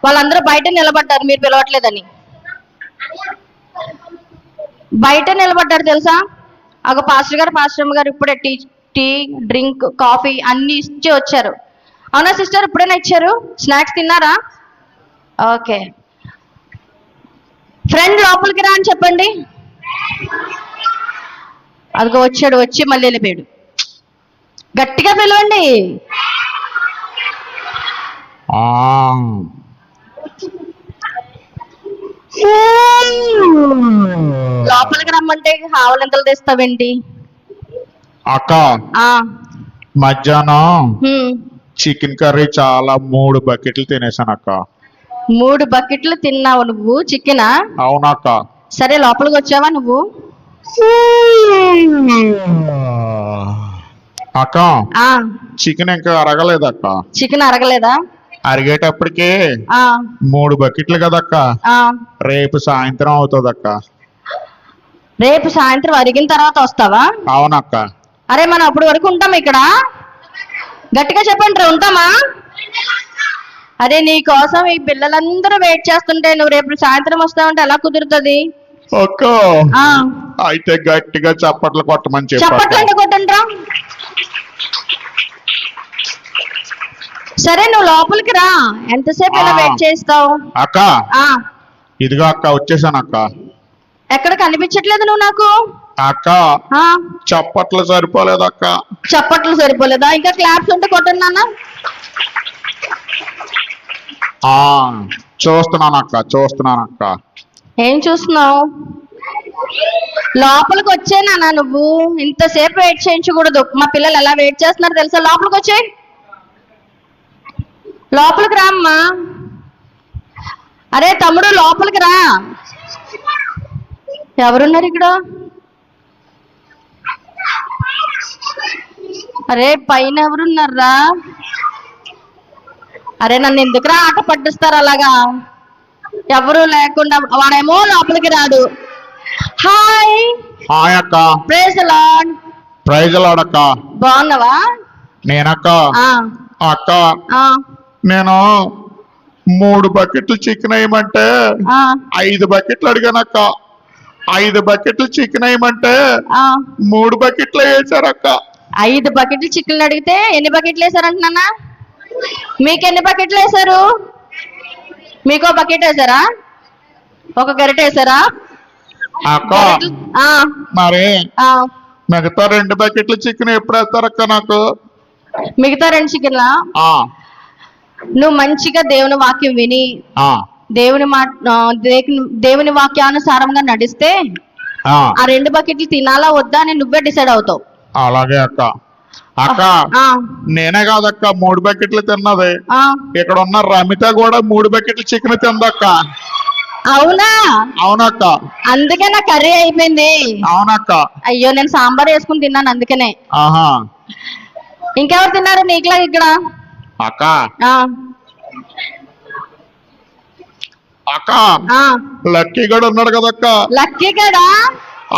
వాళ్ళందరూ బయట నిలబడ్డారు మీరు పిలవట్లేదని. బయట నిలబడ్డారు తెలుసా? ఒక పాస్టర్ గారు పాస్టర్ అమ్మ గారు ఇప్పుడే టీ డ్రింక్ కాఫీ అన్ని ఇచ్చి వచ్చారు. అవునా సిస్టర్? ఇప్పుడైనా ఇచ్చారు. స్నాక్స్ తిన్నారా? ఓకే. ఫ్రెండ్ లోపలికి రా అని చెప్పండి. అదిగో వచ్చాడు. వచ్చి మళ్ళీ వెళ్ళిపోయాడు. గట్టిగా పిలవండి. లోపలికి రమ్మంటే ఆవలింతలు తెస్తావేంటి? అక్క మధ్యాహ్నం చికెన్ కర్రీ చాలా 3 బకెట్లు తినేసాను అక్క. 3 బకెట్లు తిన్నావు నువ్వు చికెనా? అవునక్క. సరే లోపలికి వచ్చావా నువ్వు? అక్క చికెన్ ఇంకా అరగలేదక్క. చికెన్ అరగలేదా? అరిగేటప్పటికి 3 బకెట్లు కదక్క. రేపు సాయంత్రం అవుతుందక్క. రేపు సాయంత్రం అరిగిన తర్వాత వస్తావా? అవునక్క. అరే మనం అప్పటి వరకు ఉంటాం ఇక్కడ. గట్టిగా చెప్పండి, ఉంటామా? అరే నీ కోసం ఈ పిల్లలందరూ వెయిట్ చేస్తుంటే నువ్వు రేపు సాయంత్రం వస్తావంటే ఎలా కుదురుతుంది? అక్క అయితే గట్టిగా చప్పట్లు కొట్టమని చెప్పి. చప్పట్లు కొట్టండి రా. సరే నువ్వు లోపలికి రా. ఎంతసేపు ఇలా వెయిట్ చేస్తావు? అక్క ఇదిగో అక్క వచ్చేసాను అక్క. ఎక్కడ కనిపించట్లేదు నువ్వు నాకు. అక్క చప్పట్లు సరిపోలేదు అక్క. చప్పట్లు సరిపోలేదా? ఇంకా క్లాప్స్ ఉంటే కొట్టండి నాన్న. చూస్తున్నానక్క. ఏం చూస్తున్నావు? లోపలికి వచ్చే నాన్న. నువ్వు ఇంతసేపు వెయిట్ చేయించకూడదు. మా పిల్లలు ఎలా వెయిట్ చేస్తున్నారు తెలుసా? లోపలికి వచ్చే. లోపలికి రా అమ్మా. అరే తమ్ముడు లోపలికి రా. ఎవరున్నారు ఇక్కడ? అరే పైన ఎవరున్నారా? అరే నన్ను ఎందుకురా ఆట పట్టిస్తారు అలాగా? ఎవరు లేకుండా వాడేమో లోపలికి రాడు. హాయ్ హాయ్ అక్క. Praise the Lord. Praise the Lord అక్క. బాగున్నావా? నేనక్క అక్క నేను 3 బకెట్లు చికెన్ వేయమంటే 5 బకెట్లు అడిగానక్క. 5 బకెట్లు చికెన్ వేయమంటే 3 బకెట్లు వేసారక్క. 5 బకెట్లు చికెన్ అడిగితే ఎన్ని బకెట్లు వేసారంటున్నా? మీకు ఎన్ని బకెట్లు వేసారు? మీకో బకెట్ వేసారా? ఒక గరిట వేసారా? మరి మిగతా 2 బకెట్లు చికెన్ ఎప్పుడు వేస్తారక్క నాకు? మిగతా 2 చికెన్లా? నువ్వు మంచిగా దేవుని వాక్యం విని దేవుని వాక్యానుసారంగా నడిస్తే ఆ 2 బకెట్లు తినాలా వద్దా అని నువ్వే డిసైడ్ అవుతావు. అలాగే అక్క. అక్క నేనే కాదక్క 3 బకెట్లు తిన్నది. ఇక్కడ ఉన్న రమిత కూడా 3 బకెట్లు చికెన్ తిందక్క. అవునా? అవునక్క. అందుకే నా కర్రీ అయిపోయింది. అవునక్క. అయ్యో నేను సాంబార్ వేసుకుని తిన్నాను అందుకనే. ఇంకెవరు తిన్నారు నీకులా ఇక్కడ? అక్క అక్క లక్కీ గడు ఉన్నాడు కదక్క. లక్కీ గడా?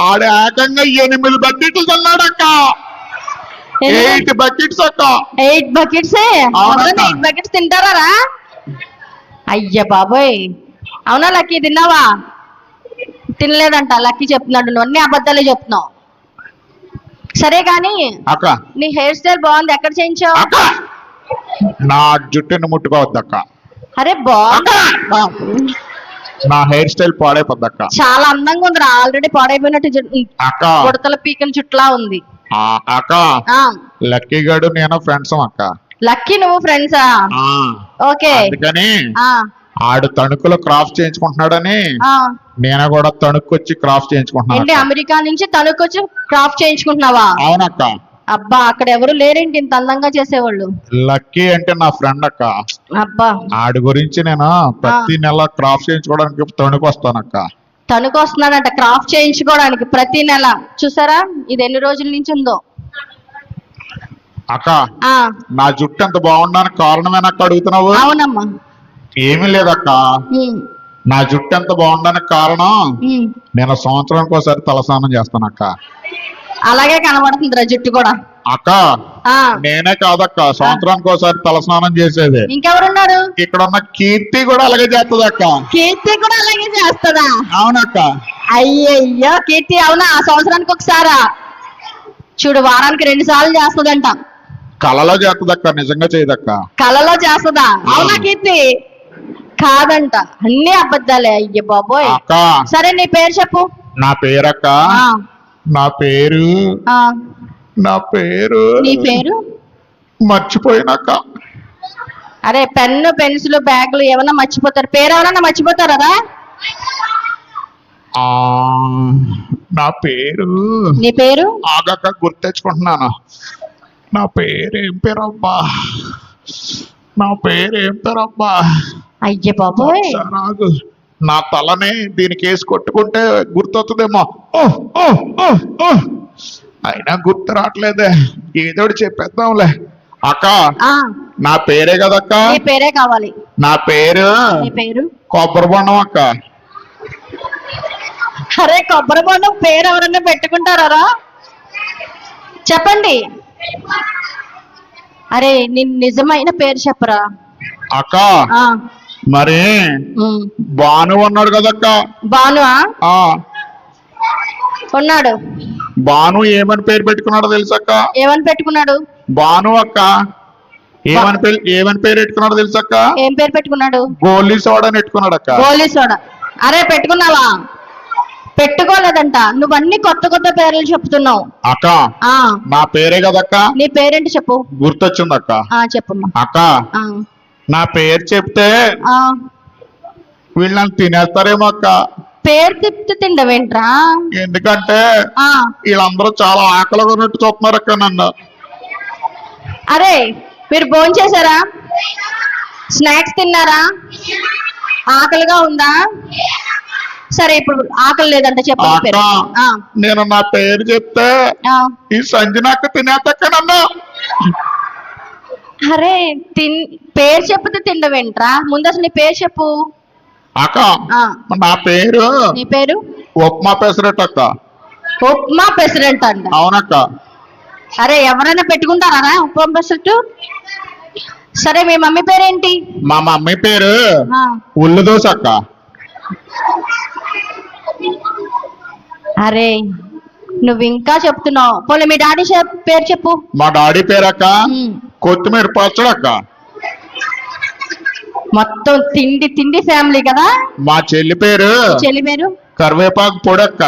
ఆడ ఏకంగా 8 బకెట్లు తిన్నాడక్క. 8 బకెట్స్ అక్క. 8 బకెట్స్? 8 బకెట్స్ తింటారా? అయ్యా బాబోయ్. అవునా లక్కీ తిన్నావా? తినలేదంట లక్కీ చెప్తున్నాడు. నువ్వు అన్ని అబద్ధాలే చెప్తున్నావు. సరే కానీ నీ హెయిర్ స్టైల్ బాగుంది. ఎక్కడ చేయించావు? నా జుట్టుని ముట్టుకోవద్దక్క. అరే బాగుంది. నా హెయిర్ స్టైల్ పాడైపోద్దక్క. చాలా అందంగా ఉంది. ఆల్రెడీ పాడైపోయినట్టు ఉడతల పీకల చుట్లా ఉంది. అక్క లక్కీ గడు నేను ఫ్రెండ్స్ అక్క. లక్కీ నువ్వు ఫ్రెండ్సా? ఓకే. అందుకని ఆడు తణుకులో క్రాఫ్ట్ చేయించుకుంటున్నాడని నేను కూడా తణుకొచ్చి క్రాఫ్ట్ చేయించుకుంటున్నాను. అంటే అమెరికా నుంచి తణుకొచ్చి క్రాఫ్ట్ చేయించుకుంటున్నావా? అవునక్క. అబ్బా అక్కడ ఎవరు లేరేంటి ఇంత అందంగా చేసేవాళ్ళు? లక్కీ అంటే నా ఫ్రెండ్ అక్క. అబ్బా ఆడి గురించి నేను ప్రతి నెల క్రాఫ్ట్ చేయించుకోవడానికి తణుకు వస్తానక్క. తణుకు వస్తున్నాడంట క్రాఫ్ట్ చేయించుకోవడానికి ప్రతి నెల. చూసారా ఇది ఎన్ని రోజుల నుంచి ఉందో? అక్క నా జుట్టు ఎంత బాగుండడానికి కారణమేనక్క అడుగుతున్నావు? అవునమ్మా. ఏమీ లేదక్క. నా జుట్టు ఎంత బాగుండడానికి కారణం నేను సంవత్సరానికి ఒకసారి తలస్నానం చేస్తానక్క. అలాగే కనబడుతుంది రా జుట్టు కూడా. అక్క ఆ నేనే కాదక్క సంవత్సరానికి ఒకసారి తలస్నానం చేసేది. ఇంకెవరున్నారు? ఇక్కడ ఉన్న కీర్తి కూడా అలాగే చేస్తుంది అక్క. కీర్తి కూడా అలాగే చేస్తుందా? అవునక్క. అయ్యయ్యో కీర్తి అవునా? ఆ సంవత్సరానికి ఒకసారా? చూడు వారానికి 2 సార్లు చేస్తుందంట. కళలో చేస్తుందక్క, నిజంగా చేయదక్క. కలలో చేస్తుందా? అవునా కీర్తి? కాదంట, అన్ని అబద్ధాలే. అయ్య బాబోయ్. అక్క సరే నీ పేరు చెప్పు. నా పేరక్క ఆ, నా పేరు ఆ, నా పేరు నీ పేరు? మర్చిపోయినాక. అరే పెన్ను పెన్సిల్ బ్యాగులు ఏమన్నా మర్చిపోతారు, పేరు ఎవరన్నా మర్చిపోతారా? ఆ నా పేరు నీ పేరు? ఆగక్క గుర్తెచ్చుకుంటున్నాను. నా పేరేం పేరబ్బా, నా పేరేం పేరబ్బా. అయ్య బాబోయ్. ఒకసారి ఆగు. నా తలని దీనికి వేసి కొట్టుకుంటే గుర్తొస్తుందేమో. ఓహ్, ఓహ్, ఓహ్, ఓహ్. అయినా గుర్తు రావట్లేదే. ఏదోటి చెప్పేద్దాంలే. అక్క ఆ నా పేరే కదక్క. నీ పేరే కావాలి. నా పేరు నీ పేరు? కొబ్బరి బొండం అక్క. అరే కొబ్బరి బొండం పేరు ఎవరన్నా పెట్టుకుంటారా? చెప్పండి. అరే నీ నిజమైన పేరు చెప్పరా? అక్క ఆ మరి ఉమ్. భాను ఉన్నాడు కదక్క. భానువా? ఆ ఉన్నాడు. భాను ఏమని పేరు పెట్టుకున్నాడో తెలుసక్క? ఏమని పెట్టుకున్నాడు? భాను అక్క ఏమని పేరు పెట్టుకున్నాడో తెలుసక్క? ఏం పేరు పెట్టుకున్నాడు? గోలీ సోడా అని పెట్టుకున్నాడు అక్క. గోలీ సోడా. అరే పెట్టుకున్నావా? పెట్టుకోలేదంట. నువ్వన్నీ కొత్త కొత్త పేర్లు చెప్తున్నావు. అక్క ఆ నా పేరే కదక్క. నీ పేరేంటి చెప్పు. గుర్తొచ్చిందక్క. ఆ చెప్పమ్మా. అక్క ఆ నా పేరు చెప్తే ఆ వీళ్ళు నన్ను తినేస్తారేమో అక్క. పేరు తిప్పి తిండవేంట్రా? ఎందుకంటే ఆ వీళ్ళందరూ చాలా ఆకలిగా ఉన్నట్టు చూస్తున్నారు అక్క నన్ను. అరే మీరు భోంచేశారా? స్నాక్స్ తిన్నారా? ఆకలిగా ఉందా? సరే ఇప్పుడు ఆకలి లేదంట చెప్పు నీ పేరు. అక్క ఆ, నేను నా పేరు చెప్తే ఆ. ఈ సంజనక్క తినేతక్క నన్ను. అరే పేరు చెప్పితే తిండవేంట్రా? ముందు అసలు నీ పేరు చెప్పు. అక్క ఆ నా పేరు నీ పేరు? ఉప్మా పెసరట్టు అక్క. ఉప్మా ప్రెసిడెంట్ అంట. అవునక్క. అరే ఎవరైనా పెట్టుకుంటారా ఉప్మా ప్రెసిడెంట్? సరే మీ మమ్మీ పేరేంటి? మా మమ్మీ పేరు ఆ, ఉల్లి దోశ అక్క. అరే నువ్వు ఇంకా చెప్తున్నావు. పోలే మీ డాడీ పేరు చెప్పు. మా డాడీ పేరు అక్క ఉమ్. కొత్తిమీర పచ్చడి అక్క. మొత్తం తిండి తిండి ఫ్యామిలీ కదా. మా చెల్లి పేరు చెల్లి పేరు? కరివేపాకు పొడి అక్క.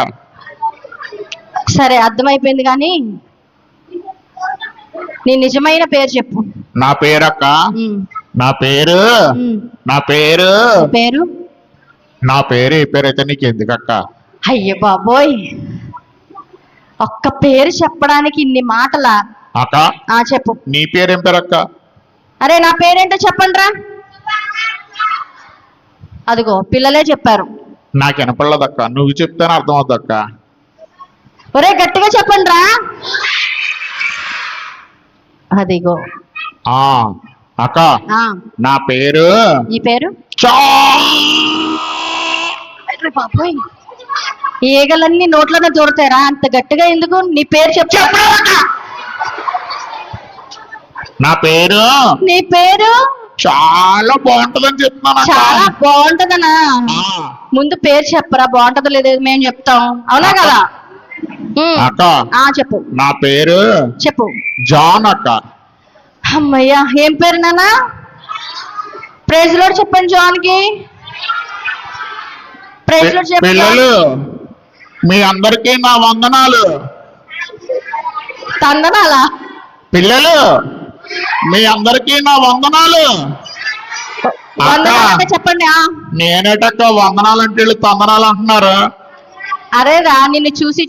సరే అర్థమైపోయింది కానీ నీ నిజమైన పేరు చెప్పు. నా పేరు అక్క ఉమ్, నా పేరు ఉమ్. నా పేరు నీ పేరు? నా పేరు ఏ పేరు అయితే నీకు ఎందుకక్క? అయ్య బాబోయ్, ఒక్క పేరు చెప్పడానికి ఇన్ని మాటలా? అక్క ఆ చెప్పు. నీ పేరేం పేరు అక్క? అరే నా పేరేంటో చెప్పండి రా. అదిగో పిల్లలే చెప్పారు. నాకు వినపడలేదక్క, నువ్వు చెప్తేనే అర్థం అవుద్దక్క. ఒరే గట్టిగా చెప్పండి రా. అదిగో. ఆ అక్క ఆ నా పేరు నీ పేరు? చా. అరే బాబోయ్, ఈగలన్నీ నోట్లోనే దూరతారా? అంత గట్టిగా ఎందుకు? నీ పేరు చెప్పు. నా పేరు నీ పేరు చాలా బాగుంటదని చెప్తున్నాను అక్క. చాలా బాగుంటదనా? ఆ, ముందు పేరు చెప్పరా, బాగుంటదో లేదో మేము చెప్తాం. అవునా కదా? ఉమ్. అక్క ఆ చెప్పు. నా పేరు చెప్పు. జాన్ అక్క. అమ్మయ్యా, ఏం పేరు నాన్న? ప్రైజ్ లోడ్ చెప్పండి జాన్ కి. ప్రైజ్ లోడ్ చెప్పండి. పిల్లలు మీ అందరికీ నా వందనాలు. తందనాలా? పిల్లలు మీ అందరికీ నా వందనాలు. వందనాలంటే చెప్పండి. ఆ నేనేటక్క వందనాలు అంటే వీళ్ళు తందనాలు అంటున్నారు. అరే రా, నిన్ను చూసి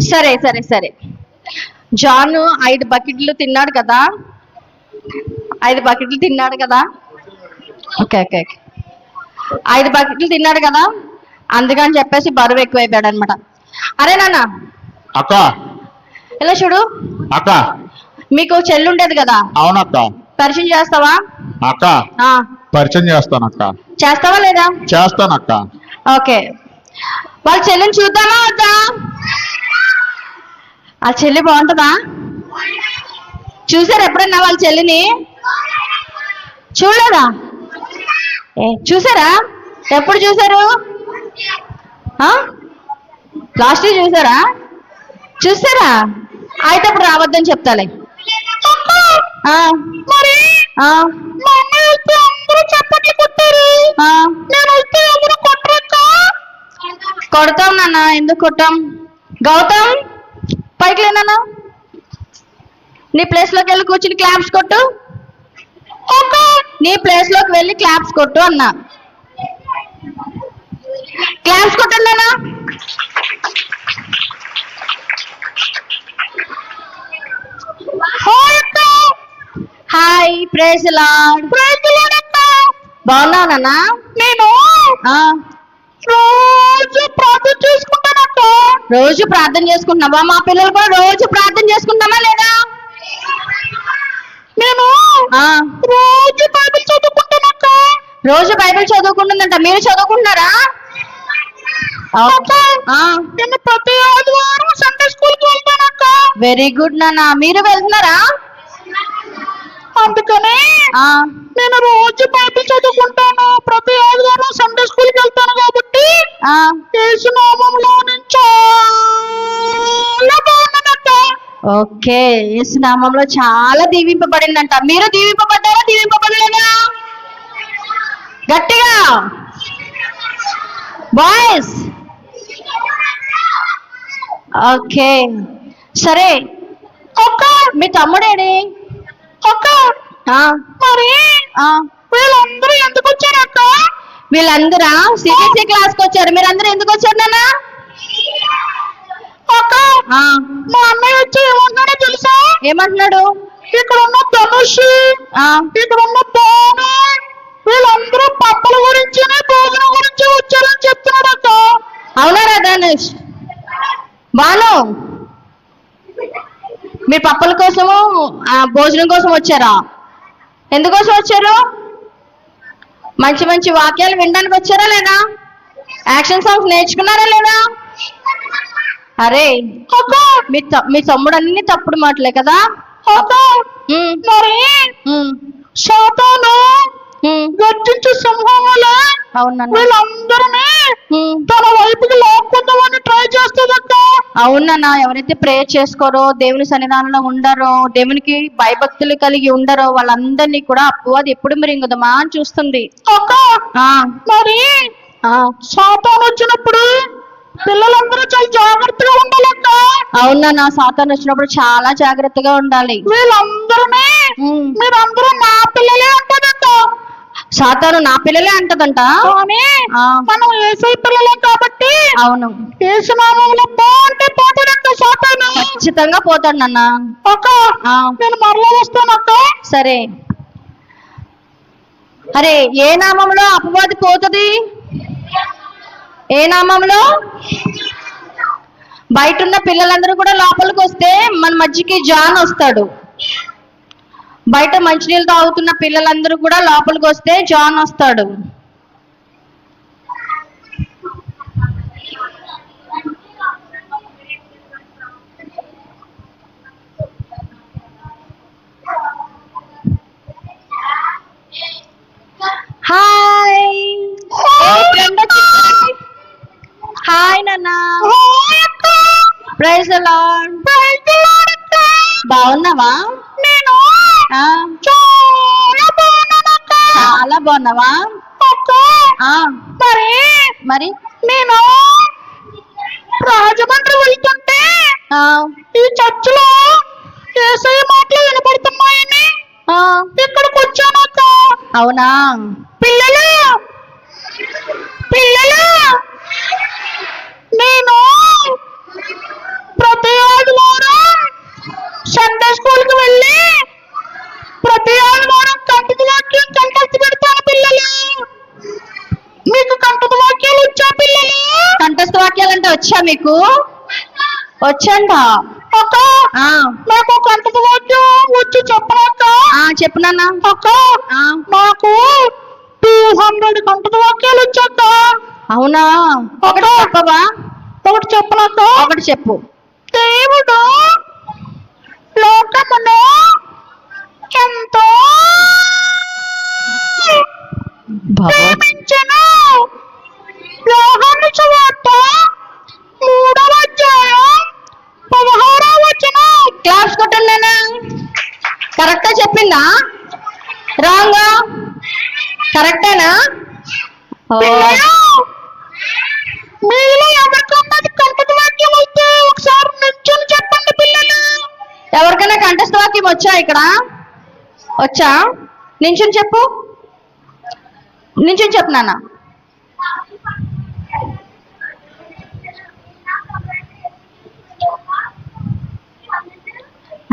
సరే సరే సరే. జాన్ 5 బకెట్లు తిన్నాడు కదా. 5 బకెట్లు తిన్నాడు కదా. Okay okay okay. 5 బకెట్లు తిన్నాడు కదా, అందుకని చెప్పేసి బరువు ఎక్కువైపోయాడు అనమాట. అరే నాన్న అక్క ఇలా చూడు. అక్క మీకు చెల్లి ఉండేది కదా, అవునక్క. పరిచయం చేస్తావా? అక్క ఆ పరిచయం చేస్తానక్క. చేస్తావా లేదా? చేస్తానక్క. ఓకే, వాళ్ళ చెల్లిని చూద్దామా వద్దా? ఆ చెల్లి బాగుంటుందా? చూసారు ఎప్పుడన్నా వాళ్ళ చెల్లిని? చూడలేదా? చూసారా? ఎప్పుడు చూసారు? లాస్ట్ ఇయర్ చూసారా? చూసారా? అయితే అప్పుడు రావద్దని చెప్తాలే. మరి చప్పట్లు కొట్టారు, కొడతాం నాన్న. ఎందుకు కొట్టాం? గౌతమ్ పైకి లేనా? నీ ప్లేస్ లోకి వెళ్ళి కూర్చుని క్లాప్స్ కొట్టు. నీ ప్లేస్ లోకి వెళ్ళి క్లాప్స్ కొట్టు అన్నా. క్లాప్స్ కొట్టండి నాన్న. Hi, praise the Lord. బాగున్నావు నాన్న? నేను రోజు ప్రార్థన చేసుకుంటానక్క. రోజు ప్రార్థన చేసుకుంటున్నావా? మా పిల్లలు కూడా రోజు ప్రార్థన చేసుకుంటామా లేదా? నేను రోజు బైబిల్ చదువుకుంటానక్క. రోజు బైబిల్ చదువుకుంటుందంట. మీరు చదువుకుంటున్నారా? నేను ప్రతి ఆదివారం సండే స్కూల్కి వెళ్తానక్క. వెరీ గుడ్ నాన్న. మీరు వెళ్తున్నారా? అందుకని నేను రోజు బైబిల్ చదువుకుంటాను. ప్రతి ఆదివారం సండే స్కూల్కి వెళ్తాను కాబట్టి యేసు నామములో నుంచి చాలా బాగున్నానక్క. ఓకే, యేసు నామంలో చాలా దీవింపబడిందంట. మీరు దీవింపబడ్డారా? దీవింపబడలేదా? గట్టిగా బాయ్స్. ఓకే, సరే. మీ తమ్ముడేడి? మరి వీళ్ళందరూ ఎందుకు వచ్చారక్క? వీళ్ళందరూ సిబిఎస్ఈ క్లాస్ కి వచ్చారు. మీరందరూ ఎందుకు వచ్చారు నాన్న? మా అన్నయ్య వచ్చి ఏమంటున్నాడో తెలుసా? ఏమంటున్నాడు? ఇక్కడ ఉన్న ధనుష్, ఇక్కడ ఉన్న బాను, వీళ్ళందరూ పప్పుల గురించి భోజనం గురించి వచ్చారని చెప్తున్నాడు అక్క. అవునారా ధనుష్? బాను, మీరు పప్పుల కోసము భోజనం కోసం వచ్చారా? ఎందుకోసం వచ్చారు? మంచి మంచి వాక్యాలు వినడానికి వచ్చారా లేదా? యాక్షన్ సాంగ్స్ నేర్చుకున్నారా లేదా? అరే మీ తమ్ముడు అన్ని తప్పుడు మాటలే కదా? మరి శాతాను గర్జించే సింహం వలె వీళ్ళందరినీ తన వైపుకి లాక్కుందామని ట్రై చేస్తుందక్క. అవునన్నా, ఎవరైతే ప్రేయర్ చేసుకోరో, దేవుని సన్నిధానంలో ఉండరో, దేవునికి భయభక్తులు కలిగి ఉండరో వాళ్ళందరినీ కూడా అపవాది ఎప్పుడు మరింగుదమా అని చూస్తుంది. మరి శాతాను వచ్చినప్పుడు పిల్లలందరూ చాలా జాగ్రత్తగా ఉండాలక్క. అవునన్నా, సాతాను వచ్చినప్పుడు చాలా జాగ్రత్తగా ఉండాలి. వీళ్ళందరినీ మీరందరూ నా పిల్లలే అంటదక్క. సాతాను నా పిల్లలే అంటదంట. మనం యేసయ్య పిల్లలే కాబట్టి. అవును, యేసు నామములో పోతే పోతాడక్క సాతాను. ఖచ్చితంగా పోతాడు నాన్న. అక్క నేను మరలా వస్తానక్క. సరే. అరే, ఏ నామంలో అపవాది పోతుంది? ఏ నామంలో? బయట ఉన్న పిల్లలందరూ కూడా లోపలికి వస్తే మన మధ్యకి జాన్ వస్తాడు. బయట మంచినీళ్ళు తాగుతున్న పిల్లలందరూ కూడా లోపలికి వస్తే జాన్ వస్తాడు. హాయ్, హాయ్ నాన్న. Praise the Lord. బాగున్నావా? నేను చాలా బాగున్నావా? మరి నేను రాజమండ్రి వెళ్తుంటే ఈ చర్చిలో యేసయ్య మాటలు వినపడుతున్నాయని ఇక్కడికి వచ్చాను అక్క. అవునా? పిల్లలు పిల్లలు నేను ప్రతి ఆదివారం సండే స్కూల్కి వెళ్ళి ప్రతి ఆదివారం కంఠత వాక్యం కంఠస్థ పెడతాను. పిల్లలు మీకు కంఠత వాక్యాలు వచ్చా? పిల్లలు కంఠస్థ వాక్యాలు అంటే వచ్చా మీకు? వచ్చంట అక్క. నాకు కంఠత వాక్యం వచ్చి చెప్పరాక? చెప్పునన్నా అక్క. నాకు 200 కంటత వాక్యాలు వచ్చాక. అవునా? ఒకటి చెప్పవా? ఒకటి చెప్పనక్క. ఒకటి చెప్పు. దేవుడు లోకమును ఎంతో ప్రేమించెను. యోహాను సువార్త 3వ అధ్యాయం 16వ వచనం. క్లాప్స్ కొట్టండి. కరెక్టా చెప్పిందా? రాంగా? కరెక్టేనా? పిల్లలు, మీలో ఎవరికన్నది కంటత వాక్యం అయితే ఒకసారి నిల్చొని చెప్పండి పిల్లలు. ఎవరికైనా కంఠస్థ వాక్యం వచ్చా ఇక్కడ? వచ్చా? నించుని చెప్పు. నించుని చెప్పు నాన్న.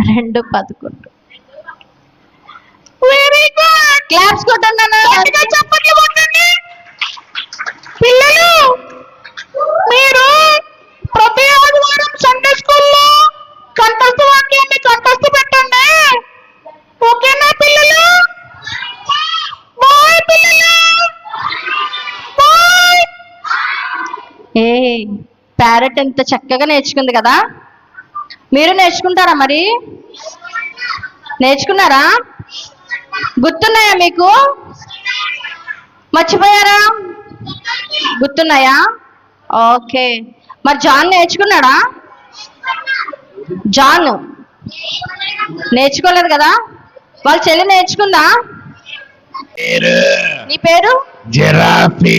రెండు 11. Very good. క్లాప్స్ కొట్టండి నాన్న. చెప్పండి కొట్టండి. పిల్లలు, మీరు ప్రతి ఆదివారం సండే స్కూల్లో కంఠస్థ వాక్యాన్ని కంఠస్థ పెట్టండి. ఓకేనా పిల్లలు? బాయ్ పిల్లలు. బాయ్. ఏ ప్యారెట్ ఎంత చక్కగా నేర్చుకుంది కదా. మీరు నేర్చుకుంటారా మరి? నేర్చుకున్నారా? గుర్తున్నాయా మీకు? మర్చిపోయారా? గుర్తున్నాయా? ఓకే. మరి జాన్ నేర్చుకున్నాడా? జాన్ నేర్చుకోలేదు కదా. వాళ్ళ చెల్లి నేర్చుకుందా? నీ పేరు? జిరాఫీ.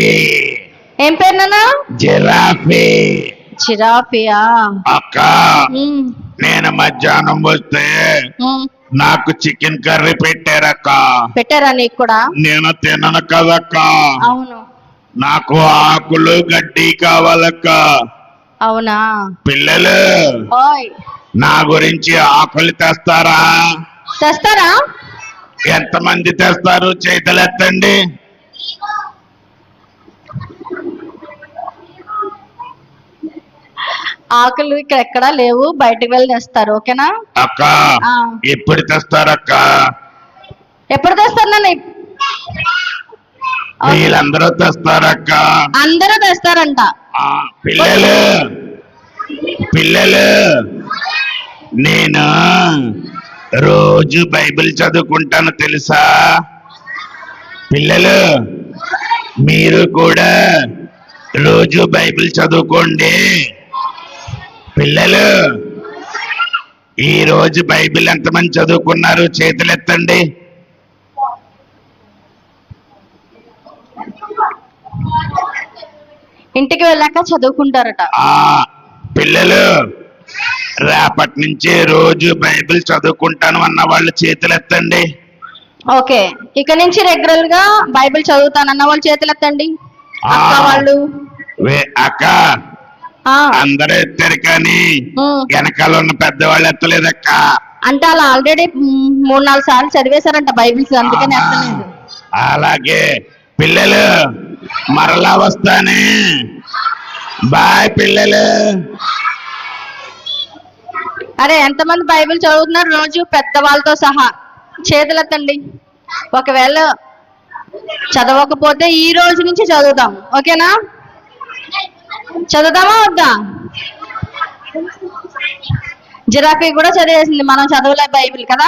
ఏం పేరు నాన్న? జిరాఫీ. జిరాఫియా? అక్క, నేను మధ్యాహ్నం వస్తే నాకు చికెన్ కర్రీ పెట్టారక్క. పెట్టారా నీకు కూడా? నేను తినను కదక్క. అవును. నాకు ఆకులు గడ్డి కావాలక్క. అవునా? పిల్లలు, ఓయ్ నా గురించి ఆకులు తెస్తారా? తెస్తారా? ఎంతమంది తెస్తారు? చేతులు ఎత్తండి. ఆకులు ఇక్కడ ఎక్కడా లేవు, బయటకు వెళ్ళి తెస్తారు. ఓకేనా? అక్క, ఆ. ఎప్పుడు తెస్తారక్క? ఎప్పుడు తెస్తారు నాన్న? వీళ్ళందరూ తెస్తారక్క. అందరూ తెస్తారంట. పిల్లలు, పిల్లలు, నేను రోజు బైబిల్ చదువుకుంటాను తెలుసా? పిల్లలు, మీరు కూడా రోజు బైబిల్ చదువుకోండి. పిల్లలు, ఈ రోజు బైబిల్ ఎంతమంది చదువుకున్నారు? చేతులు ఎత్తండి. ఇంటికి వెళ్ళాక చదువుకుంటారట. పిల్లలు, రేపటి నుంచి రోజు బైబిల్ చదువుకుంటాను అన్న వాళ్ళు చేతులు ఎత్తండి. ఓకే. ఇక నుంచి రెగ్యులర్ గా బైబిల్ చదువుతానన్న వాళ్ళు చేతులు ఎత్తండి. అక్క వాళ్ళు. అక్క, అందరూ ఎత్తారు కానీ వెనకాల ఉన్న పెద్దవాళ్ళు ఎత్తలేదక్క. అంటే అలా ఆల్రెడీ 3-4 సార్లు చదివేశారంట బైబిల్స్, అందుకని ఎత్తలేదు. అలాగే పిల్లలు, మరలా వస్తానే. బాయ్ పిల్లలు. అరే, ఎంతమంది బైబిల్ చదువుతున్నారు రోజు పెద్దవాళ్ళతో సహా? చేతులు ఎత్తండి. ఒకవేళ చదవకపోతే ఈ రోజు నుంచి చదువుతాం. ఓకేనా? చదువుతామా వద్దా? జిరాఫీ కూడా చదివేసింది, మనం చదవలే బైబిల్ కదా.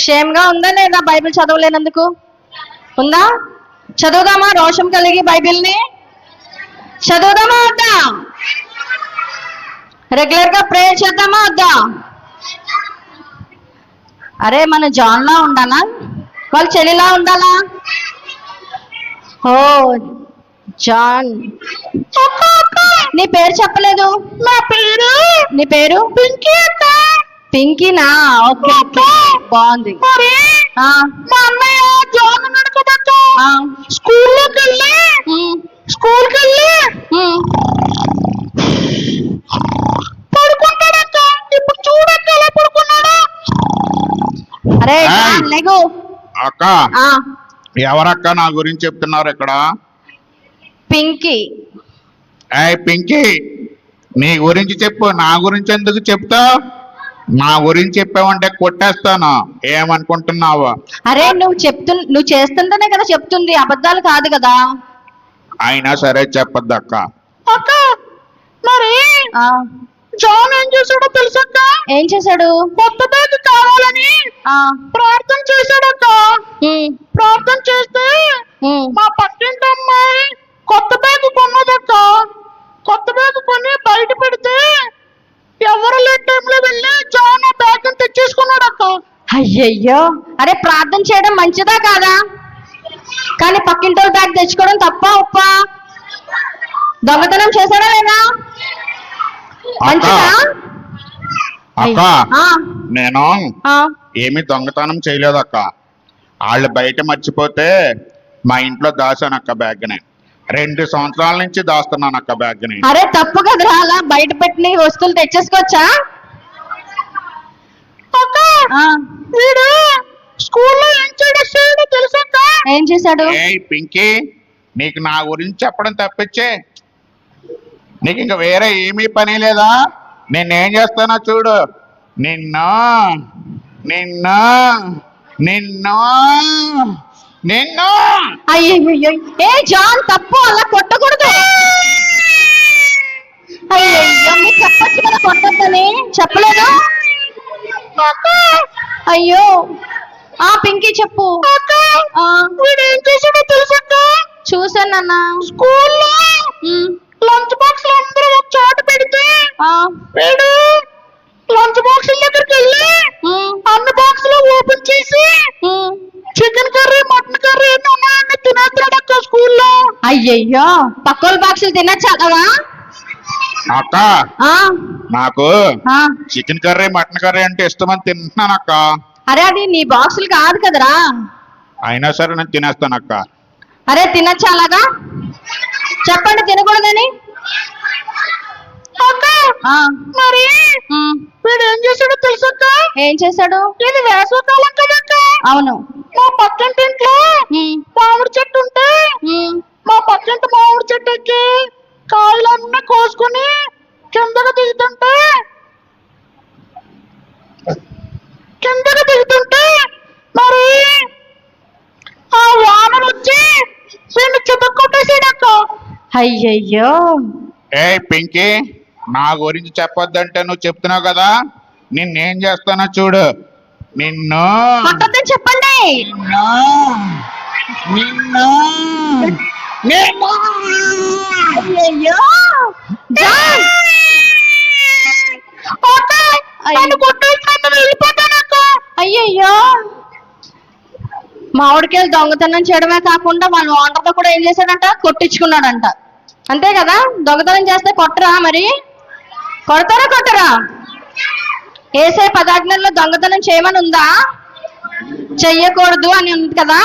షేమ్ గా ఉందా లేదా బైబిల్ చదవలేనందుకు? ఉందా? చదువుదామా రోషం కలిగి బైబిల్ని? చదువుదామా వద్దా? రెగ్యులర్ గా ప్రేయర్ చేద్దామా వద్దా? అరే, మన జాన్ లా ఉండాలా? వాళ్ళ చెల్లిలా ఉండాలా? ఓ జాన్, నీ పేరు చెప్పలేదు. నా పేరు, నీ పేరు? పింకీ అక్క. పింకీనా? ఓకే, బాగుంది. మా అన్నయ్య జాన్ ఉన్నాడు కదా, స్కూల్కి వెళ్ళి పడుకుంటాడక్క. ఇప్పుడు చూడక్క ఎలా పడుకున్నాడు. అరే లేగు. అక్క, ఎవరక్క నా గురించి చెప్తున్నారు ఇక్కడ? పింకీ. పింకీ, నీ గురించి చెప్పు, నా గురించి ఎందుకు చెప్తావు? నా గురించి చెప్పావంటే కొట్టేస్తాను. ఏమనుకుంటున్నావు? అరే నువ్వు చేస్తుంటేనే కదా చెప్తుంది, అబద్ధాలు కాదు కదా. అయినా సరే చెప్పొద్దు అక్క. అక్క మరి ఆ, జాన్ ఏం చేశాడో తెలుసక్క? ఏం చేశాడు? కొత్త బ్యాగ్ కావాలని ఆ, ప్రార్థన చేశాడక్క. ఉమ్, ప్రార్థన చేస్తే ఉమ్. మా పక్కింటి అమ్మాయి కొత్త బ్యాగ్ కొన్నదక్క. కొత్త బ్యాగ్ కొని బయట పెడితే ఎవరు లేని టైంలో వెళ్ళి జాన్ ఆ బ్యాగ్ తెచ్చేసుకున్నాడక్క. అయ్యయ్యో, అరే ప్రార్థన చేయడం మంచిదా కాదా? కానీ పక్కింటి బ్యాగ్ తెచ్చుకోవడం తప్ప ఉప్పా? దొంగతనం చేశాడా లేదా? మంచిదా? అక్క ఆ, నేను ఆ, ఏమి దొంగతనం చేయలేదక్క. వాళ్ళు బయట మర్చిపోతే మా ఇంట్లో దాచానక్క బ్యాగ్ని. 2 సంవత్సరాల నుంచి దాస్తున్నానక్క బ్యాగ్ని. అరే తప్పు కదరా, అలా బయట పెట్టిన వస్తువులు తెచ్చేసుకోవచ్చా? అక్క ఆ, వీడు స్కూల్లో ఏం చేయడో తెలుసక్క? ఏం చేశాడు? ఏయ్ పింకీ, నీకు నా గురించి చెప్పడం తప్పించే నీకు ఇంక వేరే ఏమీ పని లేదా? నేనేం చేస్తానో చూడు. నిన్ను నిన్ను నిన్ను నిన్ను అయ్యయ్యో, ఏ జాన్ తప్పు, అలా కొట్టకూడదు. అయ్యయ్యో, మీరు చెప్పొచ్చు కదా కొట్టద్దని, చెప్పలేదు? అయ్యో, ఆ పింకీ చెప్పు. ఆ, వీడు ఏం చేశాడో తెలుసక్క? చూసాను నాన్న. స్కూల్లో ఉమ్, లంచ్ బాక్స్ అందరూ ఒక చోట పెడితే ఆ, వీడు లంచ్ బాక్స్ దగ్గరికి వెళ్ళి ఉమ్, అన్ని బాక్సులు ఓపెన్ చేసి ఉమ్. చికెన్ కర్రీ మటన్ కర్రీ ఎన్ని ఉన్నాయని తినేస్తాడక్క స్కూల్లో. అయ్యయ్యో, పక్కోళ్ళ బాక్సులు తినచ్చా కదా? అక్క ఆ, నాకు ఆ. చికెన్ కర్రీ మటన్ కర్రీ అంటే ఇష్టమని తింటున్నానక్క. అరే అది నీ బాక్సులు కాదు కదరా. అయినా సరే నేను తినేస్తానక్క. అరే తినచ్చా అలాగా? చెప్పండి తినకూడదని. అక్క ఆ, మరి ఉమ్, వీడు ఏం చేశాడో తెలుసక్క? ఏం చేశాడు? ఇది వేసవకాలం కదక్క. అవును. మా పక్కింటి ఇంట్లో ఉమ్, మామిడి చెట్టు ఉంటే ఉమ్. మా పక్కింటి మామిడి చెట్టు ఎక్కి కాయలన్నీ కోసుకుని కిందకి దిగుతుంటే మరి ఆ వానలు వచ్చి వీడిని చితక్కొట్టేసాడక్క. అయ్యయ్యో, ఏయ్ పింకీ, నా గురించి చెప్పొద్దంటే నువ్వు చెప్తున్నావు కదా. నిన్నేం చేస్తానో చూడు. నిన్ను కొట్టొద్దని చెప్పండి. నిన్ను నిన్ను అయ్యయ్యో, జాన్. నన్ను కొట్టేస్తాను, వెళ్ళిపోతానక్క. అయ్యయ్యో, మామిడికాయలు దొంగతనం చేయడమే కాకుండా వాళ్ళ ఓనర్తో కూడా ఏం చేశాడంట? కొట్టించుకున్నాడంట. అంతే కదా? దొంగతనం చేస్తే కొట్టరా మరి? కొడతారా కొట్టరా? ఏసే 10 ఆజ్ఞల్లో దొంగతనం చేయమని ఉందా? చెయ్యకూడదు అని ఉంది కదా?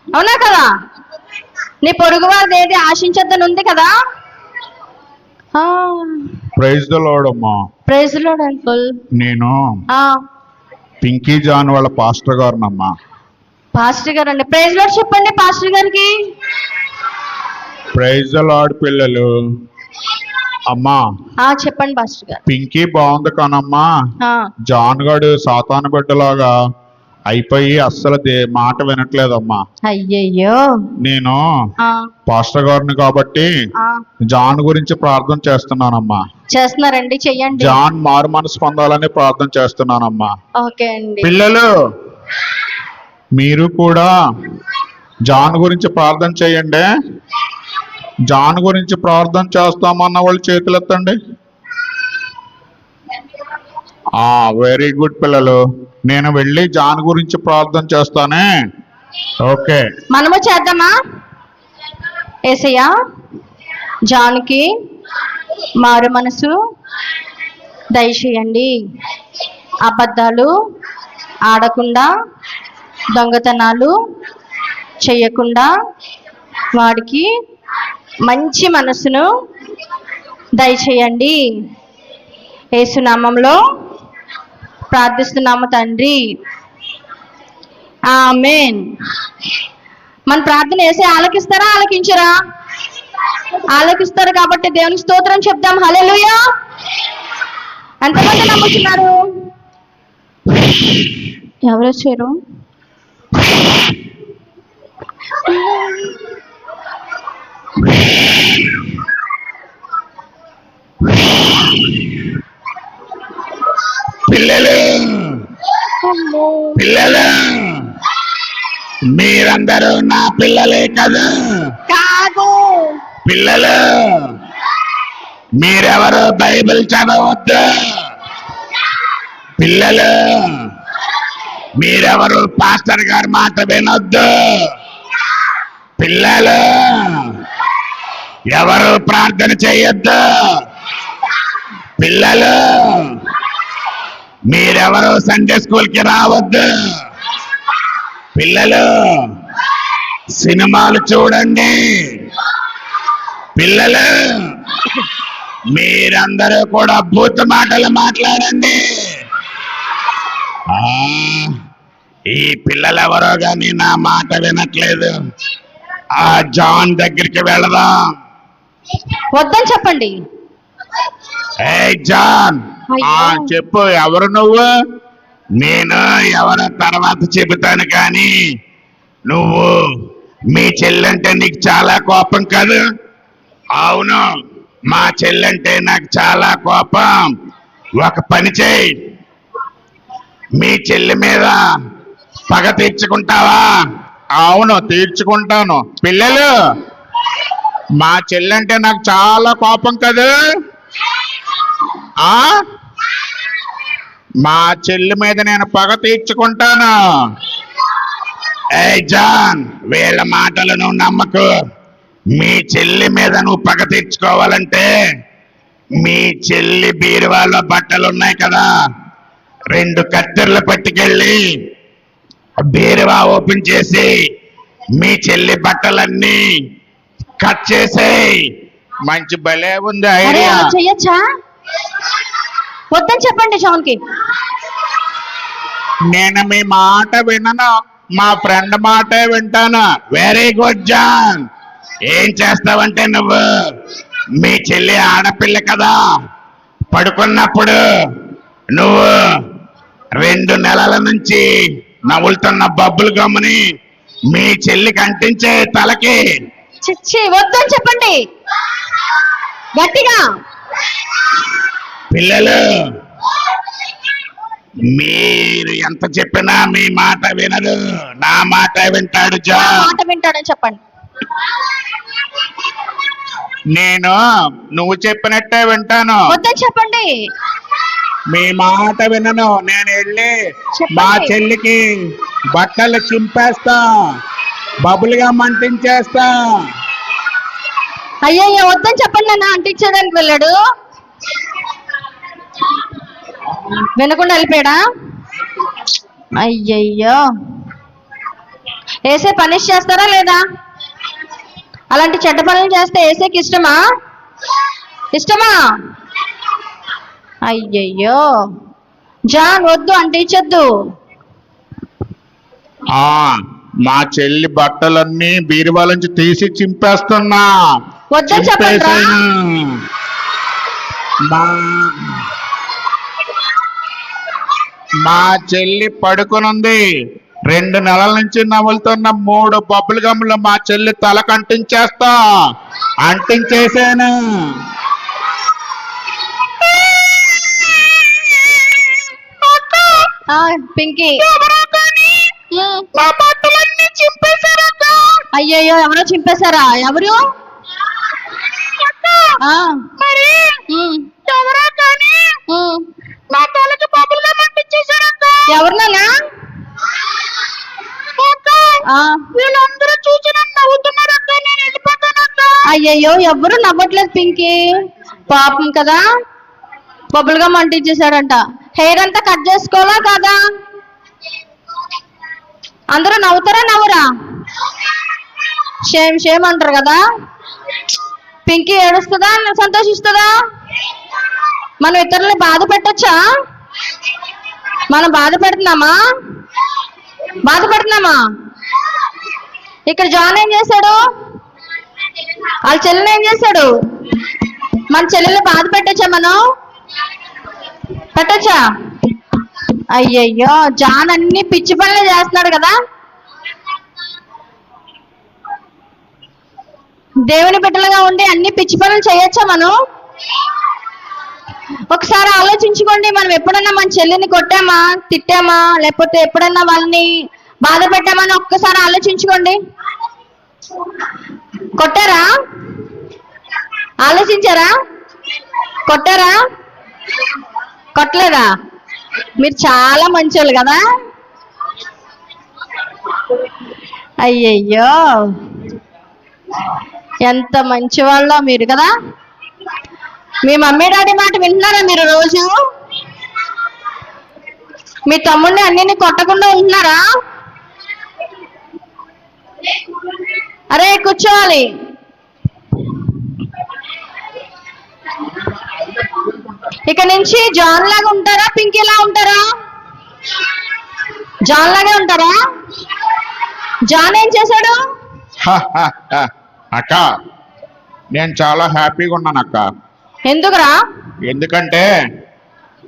అవునా కదా? నీ పొరుగు వారిది ఏది ఆశించొద్దని ఉంది కదా? ప్రైజ్ ద లార్డ్ అమ్మా. Praise the Lord uncle. నేను ఆ, పింకీ జాన్ వాళ్ళ పాస్టర్ గారినమ్మా. పాస్టర్ గారు అండి. ప్రైజ్ లార్డ్ చెప్పండి పాస్టర్ గారికి. ప్రైజ్ ద లార్డ్ పిల్లలు. అమ్మా ఆ, చెప్పండి పాస్టర్ గారు. పింకీ బాగుంది కానమ్మా, ఆ, జాన్ గడు సాతాను బిడ్డలాగా అయిపోయి అస్సలు మాట వినట్లేదమ్మా. అయ్యయ్యో. నేను ఆ, పాస్టర్ గారిని కాబట్టి ఆ, జాన్ గురించి ప్రార్థన చేస్తున్నానమ్మా. చేస్తున్నారండి, చెయ్యండి. జాన్ మారు మనసు పొందాలని ప్రార్థన చేస్తున్నానమ్మా. ఓకే అండి. పిల్లలు మీరు కూడా జాన్ గురించి ప్రార్థన చేయండి. జాన్ గురించి ప్రార్థన చేస్తామన్న వాళ్ళు చేతులు ఎత్తండి. వెరీ గుడ్ పిల్లలు. నేను వెళ్ళి జాన్ గురించి ప్రార్థన చేస్తానే. ఓకే, మనము చేద్దామా? ఏసయ్యా, జాన్కి మారు మనసు దయచేయండి. అబద్ధాలు ఆడకుండా, దొంగతనాలు చెయ్యకుండా వాడికి మంచి మనసును దయచేయండి. యేసునామంలో ప్రార్థిస్తున్నాము తండ్రి, ఆమేన్. మన ప్రార్థన వేసి ఆలకిస్తారా? ఆలకించరా? ఆలకిస్తారు కాబట్టి దేవునికి స్తోత్రం చెప్దాం. హల్లెలూయా. ఎంతమంది నమ్ముతున్నారు? ఎవరు వచ్చారు? పిల్లలు పిల్లలు మీరందరూ నా పిల్లలే కదా? కాదు. పిల్లలు మీరెవరు బైబిల్ చదవద్దు. పిల్లలు మీరెవరు పాస్టర్ గారి మాట వినొద్దు. పిల్లలు ఎవరు ప్రార్థన చేయొద్దు. పిల్లలు మీరెవరు సండే స్కూల్కి రావద్దు. పిల్లలు సినిమాలు చూడండి. పిల్లలు మీరందరూ కూడా భూత మాటలు మాట్లాడండి. ఈ పిల్లలెవరో గాని నా మాట వినట్లేదు. ఆ జాన్ దగ్గరికి వెళదాం. వద్దని చెప్పండి. ఏ జాన్, అయ్యో. చెప్పు, ఎవరు నువ్వు? నేను ఎవరో తర్వాత చెబుతాను కానీ నువ్వు మీ చెల్లంటే నీకు చాలా కోపం కాదు? అవును, మా చెల్లంటే నాకు చాలా కోపం. ఒక పని చేయి, మీ చెల్లి మీద పగ తీర్చుకుంటావా? అవును, తీర్చుకుంటాను. పిల్లలు మా చెల్లంటే నాకు చాలా కోపం కదా? ఆ మా చెల్లి మీద నేను పగ తీర్చుకుంటాను. ఏ జాన్, వీళ్ళ మాటలు నువ్వు నమ్మకు. మీ చెల్లి మీద నువ్వు పగ తీర్చుకోవాలంటే మీ చెల్లి బీరువాలో బట్టలు ఉన్నాయి కదా, 2 కత్తెరలు పట్టుకెళ్ళి బీరువా ఓపెన్ చేసి మీ చెల్లి బట్టలన్నీ కట్ చేసేయ్. మంచి భలే ఉంది అరే ఐడియా. అలా చెయ్యొచ్చా? వద్దని చెప్పండి జాన్కి. నేను మీ మాట వినను, మా ఫ్రెండ్ మాటే వింటాను. Very good John. ఏం చేస్తావంటే నువ్వు మీ చెల్లి ఆడపిల్ల కదా, పడుకున్నప్పుడు నువ్వు 2 నెలల నుంచి నవ్వులుతున్న బబ్బులు గమ్ముని మీ చెల్లికి అంటించే తలకి. చిచ్చి, వద్దని చెప్పండి గట్టిగా. పిల్లలు మీరు ఎంత చెప్పినా మీ మాట వినరు, నా మాట వింటాడు నా జాన్. మాట వింటాడని చెప్పండి. నేను నువ్వు చెప్పినట్టే వింటాను. వద్దని చెప్పండి. మీ మాట వినను. నేను వెళ్ళి చెప్పండి. మా చెల్లికి బట్టలు చింపేస్తా, బబులుగా మంటించేస్తా. అయ్యయ్యో, వద్దని చెప్పండి. నన్ను అంటించడానికి వెళ్ళాడు, వినకుండా వెళ్ళిపోయాడా? అయ్యయ్యో, ఏసే పనిష్ చేస్తారా లేదా? అలాంటి చెడ్డ పనులు చేస్తే ఏసేకి ఇష్టమా? ఇష్టమా? అయ్యయ్యో జాన్, వద్దు అంటించొద్దు. మా చెల్లి బట్టలన్నీ బీరువాలోంచి తీసి చింపేస్తున్నా. వద్దని చెప్పండి రా. చింపేశాను. మా చెల్లి పడుకునుంది. 2 నెలల నుంచి నవ్వులుతున్న 3 బబ్బులు గమ్ములు మా చెల్లి తలకు అంటించేస్తా. అంటించేసాను. పింకీ, నా బట్టలన్నీ చింపేశారక్క. అయ్యయ్యో, ఎవరో చింపేశారా? ఎవరు? ఆ, మరి ఉమ్, ఎవరో కానీ ఉమ్. నా తలకి బబ్బులుగా అంటించేశారక్క. ఎవరు నాన్నా? ఆ, వీళ్ళందరూ చూసి నన్ను నవ్వుతున్నారక్క. నేను వెళ్ళిపోతానక్క. అయ్యయ్యో, ఎవరు నవ్వట్లేదు పింకీ, పాపం కదా. బొబ్బులుగా మంటించేశాడంట. హెయిర్ అంతా కట్ చేసుకోవాలా కాదా? అందరూ నవ్వుతారా నవ్వురా? షేమ్ షేమ్ అంటారు కదా. పింకీ ఏడుస్తుందా సంతోషిస్తుందా? మనం ఇతరులని బాధ పెట్టచ్చా? మనం బాధ పెడుతున్నామా? బాధపడుతున్నామా? ఇక్కడ జాన్ ఏం చేశాడు? వాళ్ళ చెల్లెలు ఏం చేశాడు? మన చెల్లెల్ని బాధ పెట్టచ్చా? మనం పెట్టచ్చా? అయ్యయ్యో, జాన్ అన్ని పిచ్చి పనులు చేస్తున్నాడు కదా. దేవుని బిడ్డలుగా ఉండి అన్ని పిచ్చి పనులు చేయొచ్చా మనం? ఒకసారి ఆలోచించుకోండి, మనం ఎప్పుడన్నా మన చెల్లిని కొట్టామా, తిట్టామా, లేకపోతే ఎప్పుడన్నా వాళ్ళని బాధ పెట్టామని ఒక్కసారి ఆలోచించుకోండి. కొట్టారా? ఆలోచించారా? కొట్టారా? కొట్టలేదా? మీరు చాలా మంచోళ్ళు కదా. అయ్యయ్యో, ఎంత మంచి వాళ్ళో మీరు కదా. మీ మమ్మీ డాడీ మాట వింటున్నారా మీరు రోజు? మీ తమ్ముడిని అన్నిని కొట్టకుండా ఉంటున్నారా? అరే కూర్చోవాలి. ఇక నుంచి జాన్ లాగా ఉంటారా, పింకీ లా ఉంటారా? జాన్ లాగే ఉంటారా? జాన్ ఏం చేశాడు? అక్క, నేను చాలా హ్యాపీగా ఉన్నాను అక్క. ఎందుకురా? ఎందుకంటే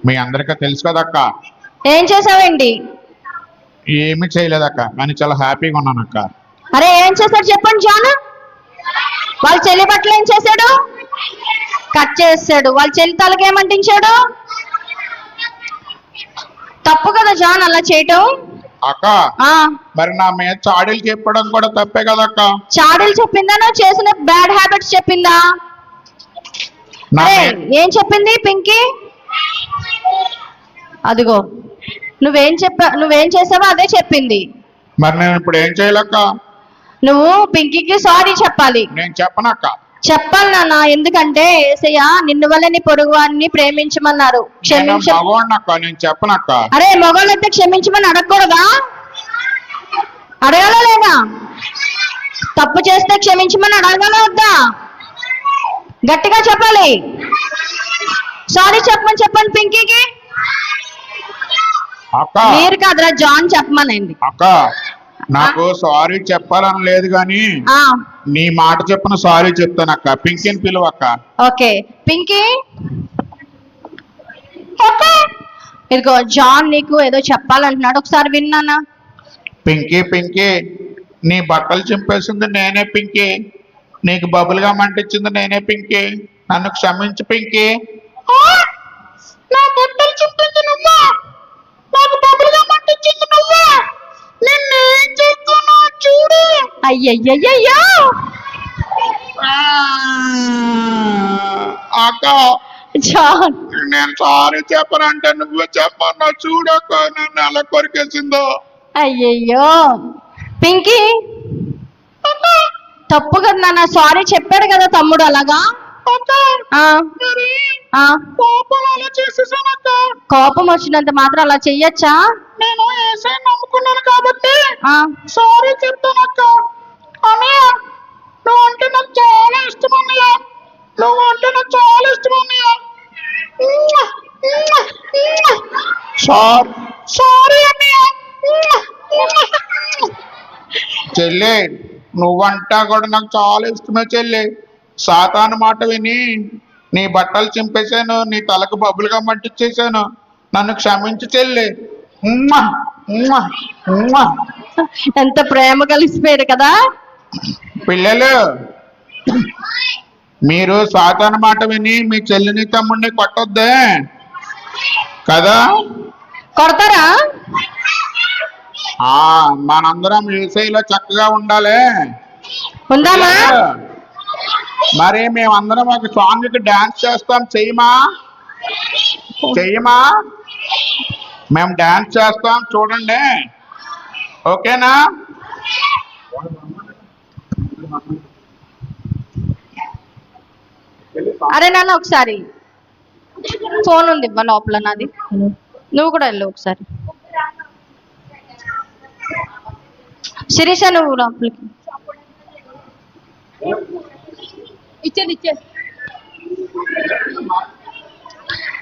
మీ అందరికీ తెలుసు కదక్క. ఏం చేసావేంటి? ఏమీ చేయలేదక్క, కానీ చాలా హ్యాపీగా ఉన్నాను అక్క. అరే ఏం చేశాడు చెప్పండి. జాన్ వాళ్ళ చెల్లి బట్టలు ఏం చేశాడు? కట్ చేసాడు. వాళ్ళ చెల్లి తలకి ఏమంటించాడు? తప్పు కదా జాన్ అలా చేయటం. అక్క, మరి నా మీద చాడీలు చెప్పడం కూడా తప్పే కదక్క. చాడీలు చెప్పిందా, నువ్వు చేసిన బ్యాడ్ హ్యాబిట్స్ చెప్పిందా? ఏం చెప్పింది పింకీ? అదిగో నువ్వేం చేసావో అదే చెప్పింది. మరి నేను ఇప్పుడు ఏం చేయలేక? నువ్వు పింకీకి సారీ చెప్పాలి. నేను చెప్పనక్క. చెప్పాలి నాన్న, ఎందుకంటే యేసయ్య నిన్ను వల్ల నీ పొరుగు వారిని ప్రేమించమన్నారు. నేను చెప్పనక్క. అరే మగవాళ్ళైతే క్షమించమని అడగకూడదా? అడగాల లేదా? తప్పు చేస్తే క్షమించమని అడగాల వద్దా? గట్టిగా చెప్పాలి. సారీ చెప్పండి పింకీకి. మీరు కాదురా, జాన్ చెప్పమనండి. అక్క, నాకు సారీ చెప్పాలని లేదు గాని నీ మాట చెప్పిన సారీ చెప్తానక్క. పింకీని పిలువక్క. ఓకే పింకీ. ఇదిగో జాన్ నీకు ఏదో చెప్పాలంటున్నాడు, ఒకసారి విన్నానా? పింకీ, నీ బట్టలు చింపేసింది నేనే పింకీ. నీకు బబుల్గా మంటించింది నేనే పింకీ. నన్ను క్షమించు పింకీ. నా బట్టలు చింపింది నువ్వా? నాకు బబుల్గా మంటించింది నువ్వా? నిన్నేం చేస్తున్నా చూడు. అయ్యయ్యయ్యో అక్క, జాన్ నేను సారీ చెప్పనంటే నువ్వే చెప్పన్నా చూడక్క. నన్ను ఎలా కొరికేసిందో. అయ్యయ్యో పింకీ, తప్పు కదా నాన్న, సారీ చెప్పాడు కదా తమ్ముడు. అలాగా కోపం వచ్చినంత మాత్రం అలా చెయ్యొచ్చా? నేను యేసయ్య నమ్ముకున్నాను కాబట్టి సారీ చెప్తానక్క. అన్నయ్య, నువ్వు అంటే నాకు చాలా ఇష్టం అన్నయ్య. సారీ అన్నయ్య. చెల్లి, నువ్వంటా కూడా నాకు చాలా ఇష్టమే చెల్లి. సాతాను మాట విని నీ బట్టలు చింపేశాను, నీ తలకు బబులుగా మంటించేశాను. నన్ను క్షమించు చెల్లి. ఎంత ప్రేమ కలిసిపోయాడు కదా. పిల్లలు, మీరు సాతాను మాట విని మీ చెల్లిని తమ్ముడిని కొట్టొద్దే కదా. కొడతారా? మనందరం యేసయ్యలో చక్కగా ఉండాలి. ఉందామా? మరి మేమందరం ఒక సాంగ్ కి డాన్స్ చేస్తాం. చెయ్యమా? మేము డాన్స్ చేస్తాం, చూడండి. ఓకేనా? అరే నాన్న, ఒకసారి ఫోన్ ఉంది ఇవ్వ లోపల నాది. నువ్వు కూడా వెళ్ళు ఒకసారి. శిరీష, నువ్వు లోపలికి.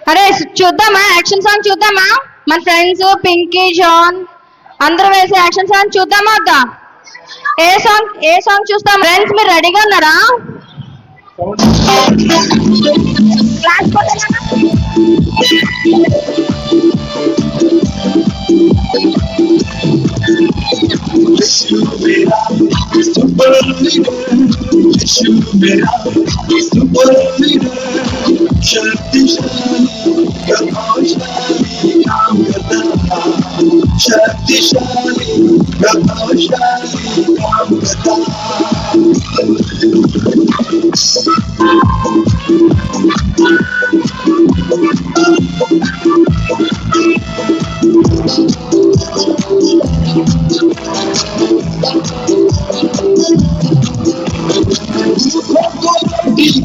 అరే చూద్దామా, యాక్షన్ సాంగ్ చూద్దామా? మన ఫ్రెండ్స్ పింకీ, జాన్ అందరూ వేసే యాక్షన్ సాంగ్ చూద్దామా వద్దా? ఏ సాంగ్ చూస్తాం? ఫ్రెండ్స్ మీరు రెడీగా ఉన్నారా? క్లాస్ यीशु मेरा सुपर लीडर, शक्तिशाली प्रभावशाली काम करता, शक्तिशाली प्रभावशाली काम करता।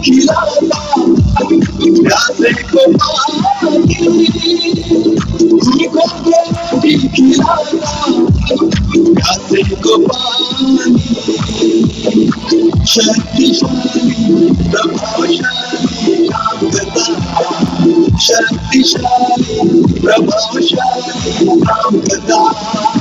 खिलाता प्यासे को पानी, भूखों को रोटी खिलाता प्यासे को पानी, शक्तिशाली प्रभावशाली काम करता, शक्तिशाली प्रभावशाली काम करता।